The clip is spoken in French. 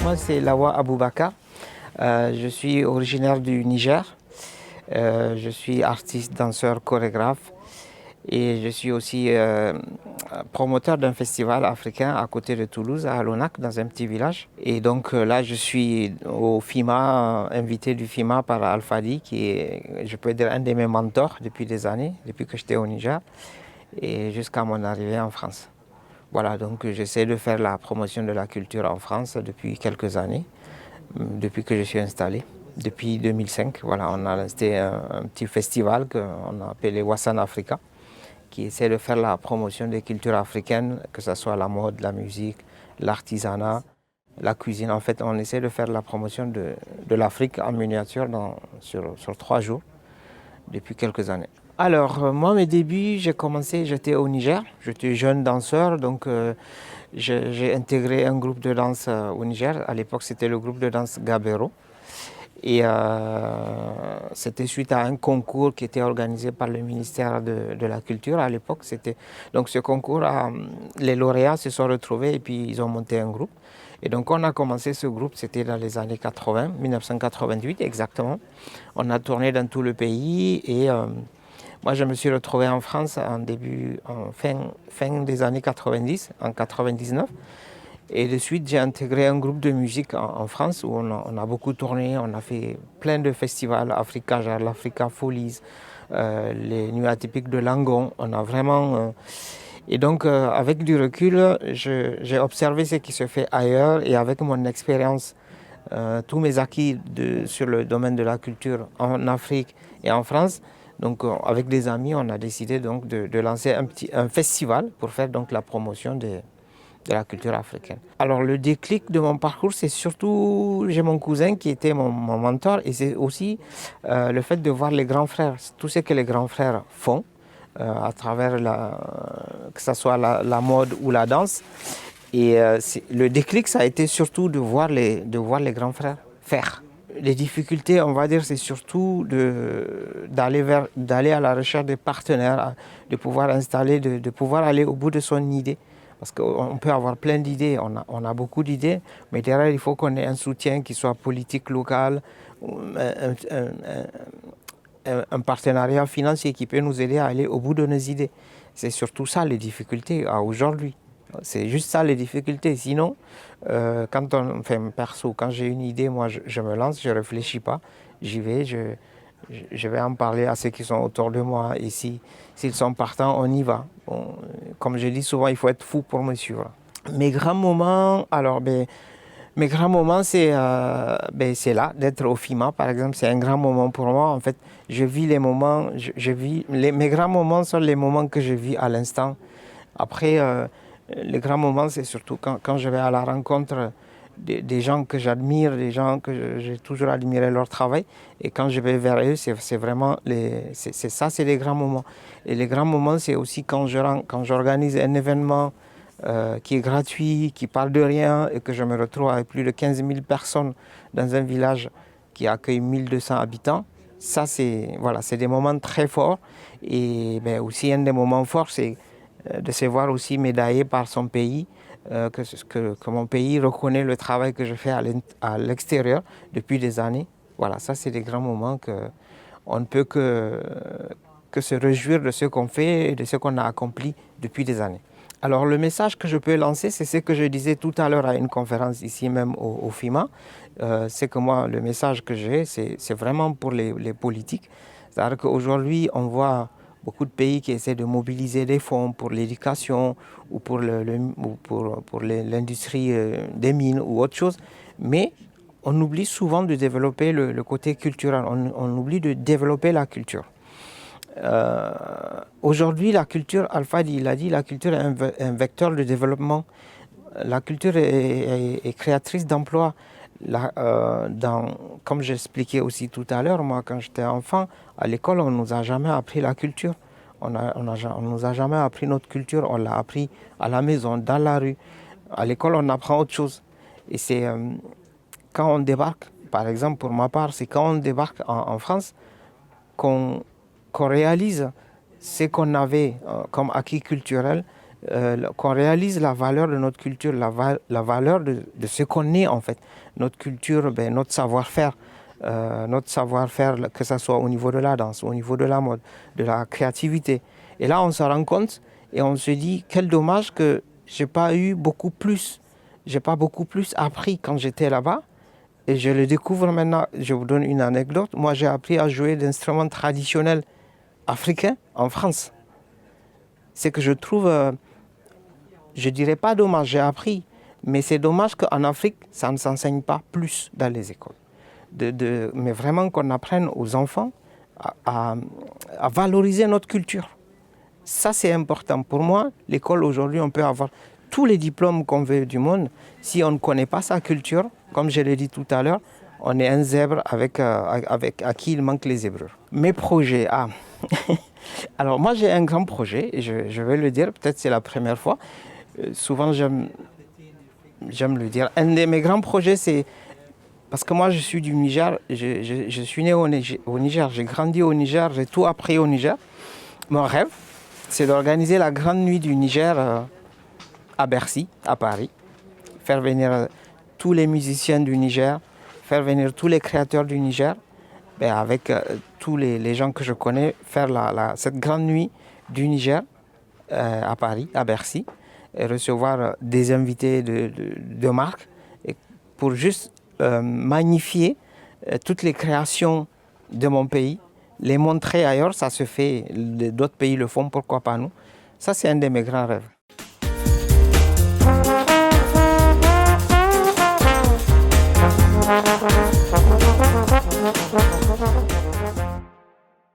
moi, c'est Lawa Aboubakar. Je suis originaire du Niger. Je suis artiste, danseur, chorégraphe et je suis aussi promoteur d'un festival africain à côté de Toulouse, à Alonac, dans un petit village. Et donc là, je suis au FIMA, invité du FIMA par Alfadi, qui est, je peux dire, un de mes mentors depuis des années, depuis que j'étais au Niger et jusqu'à mon arrivée en France. Voilà, donc j'essaie de faire la promotion de la culture en France depuis quelques années, depuis que je suis installé. Depuis 2005, voilà, on a lancé un petit festival qu'on a appelé Wassan Africa, qui essaie de faire la promotion des cultures africaines, que ce soit la mode, la musique, l'artisanat, la cuisine. En fait, on essaie de faire la promotion de l'Afrique en miniature sur 3 jours depuis quelques années. Alors, moi, mes débuts, j'étais au Niger, j'étais jeune danseur, donc j'ai intégré un groupe de danse au Niger. À l'époque, c'était le groupe de danse Gabero. Et c'était suite à un concours qui était organisé par le ministère de la Culture à l'époque. Donc ce concours, les lauréats se sont retrouvés et puis ils ont monté un groupe. Et donc on a commencé ce groupe, c'était dans les années 80, 1988 exactement. On a tourné dans tout le pays et moi je me suis retrouvé en France en fin des années 90, en 99. Et de suite, j'ai intégré un groupe de musique en France où on a beaucoup tourné, on a fait plein de festivals, Africa, genre l'Africa Folies, les Nuits atypiques de Langon. On a vraiment. Et donc, avec du recul, j'ai observé ce qui se fait ailleurs et avec mon expérience, tous mes acquis sur le domaine de la culture en Afrique et en France. Donc, avec des amis, on a décidé donc de lancer un festival pour faire donc la promotion de la culture africaine. Alors le déclic de mon parcours, c'est surtout, j'ai mon cousin qui était mon mentor et c'est aussi le fait de voir les grands frères, tout ce que les grands frères font à travers que ce soit la mode ou la danse. Et le déclic, ça a été surtout de voir les grands frères faire. Les difficultés, on va dire, c'est surtout d'aller à la recherche des partenaires, de pouvoir installer, de pouvoir aller au bout de son idée. Parce qu'on peut avoir plein d'idées, on a beaucoup d'idées, mais derrière, il faut qu'on ait un soutien qui soit politique local, un partenariat financier qui peut nous aider à aller au bout de nos idées. C'est surtout ça les difficultés aujourd'hui. C'est juste ça les difficultés. Sinon, quand j'ai une idée, moi je me lance, je ne réfléchis pas, j'y vais, je vais en parler à ceux qui sont autour de moi. Et s'ils sont partants, on y va. Bon, comme je dis souvent, il faut être fou pour me suivre. Mes grands moments, c'est là, d'être au FIMA, par exemple. C'est un grand moment pour moi. En fait, je vis les moments, mes grands moments sont les moments que je vis à l'instant. Après, les grands moments, c'est surtout quand je vais à la rencontre des gens que j'admire, des gens que j'ai toujours admiré leur travail. Et quand je vais vers eux, c'est vraiment c'est les grands moments. Et les grands moments, c'est aussi quand j'organise un événement qui est gratuit, qui parle de rien et que je me retrouve avec plus de 15 000 personnes dans un village qui accueille 1200 habitants. Ça, c'est des moments très forts. Et aussi, un des moments forts, c'est de se voir aussi médaillé par son pays, que mon pays reconnaît le travail que je fais à l'extérieur depuis des années. Voilà, ça c'est des grands moments qu'on ne peut que se réjouir de ce qu'on fait et de ce qu'on a accompli depuis des années. Alors le message que je peux lancer, c'est ce que je disais tout à l'heure à une conférence ici même au FIMA. C'est que moi, le message que j'ai, c'est vraiment pour les politiques. C'est-à-dire qu'aujourd'hui, on voit beaucoup de pays qui essaient de mobiliser des fonds pour l'éducation ou pour l'industrie des mines ou autre chose. Mais on oublie souvent de développer le côté culturel. On oublie de développer la culture. Aujourd'hui, la culture, Alfadi, il a dit, la culture est un vecteur de développement. La culture est créatrice d'emplois. Comme j'expliquais aussi tout à l'heure, moi, quand j'étais enfant, à l'école, on ne nous a jamais appris la culture. On ne nous a jamais appris notre culture. On l'a appris à la maison, dans la rue. À l'école, on apprend autre chose. Et c'est quand on débarque, par exemple, pour ma part, c'est quand on débarque en France qu'on réalise ce qu'on avait comme acquis culturel, qu'on réalise la valeur de notre culture, la valeur de ce qu'on est en fait. Notre culture, ben, notre savoir-faire, que ce soit au niveau de la danse, au niveau de la mode, de la créativité. Et là, on se rend compte et on se dit, quel dommage que j'ai pas eu beaucoup plus, j'ai pas beaucoup plus appris quand j'étais là-bas. Et je le découvre maintenant. Je vous donne une anecdote. Moi, j'ai appris à jouer d'instruments traditionnels africains en France. C'est que je trouve, je dirais pas dommage, j'ai appris, mais c'est dommage qu'en Afrique, ça ne s'enseigne pas plus dans les écoles. Mais vraiment qu'on apprenne aux enfants à valoriser notre culture. Ça, c'est important. Pour moi, l'école, aujourd'hui, on peut avoir tous les diplômes qu'on veut du monde. Si on ne connaît pas sa culture, comme je l'ai dit tout à l'heure, on est un zèbre à qui il manque les zèbrures. Mes projets, Alors moi, j'ai un grand projet, et je vais le dire, peut-être c'est la première fois. Souvent, j'aime le dire. Un de mes grands projets, c'est... Parce que moi, je suis du Niger, je suis né au Niger, j'ai grandi au Niger, j'ai tout appris au Niger. Mon rêve, c'est d'organiser la grande nuit du Niger à Bercy, à Paris. Faire venir tous les musiciens du Niger, faire venir tous les créateurs du Niger, ben avec tous les gens que je connais, faire cette grande nuit du Niger à Paris, à Bercy, et recevoir des invités de marque et pour juste magnifier toutes les créations de mon pays, les montrer ailleurs. Ça se fait, d'autres pays le font, pourquoi pas nous. Ça, c'est un de mes grands rêves.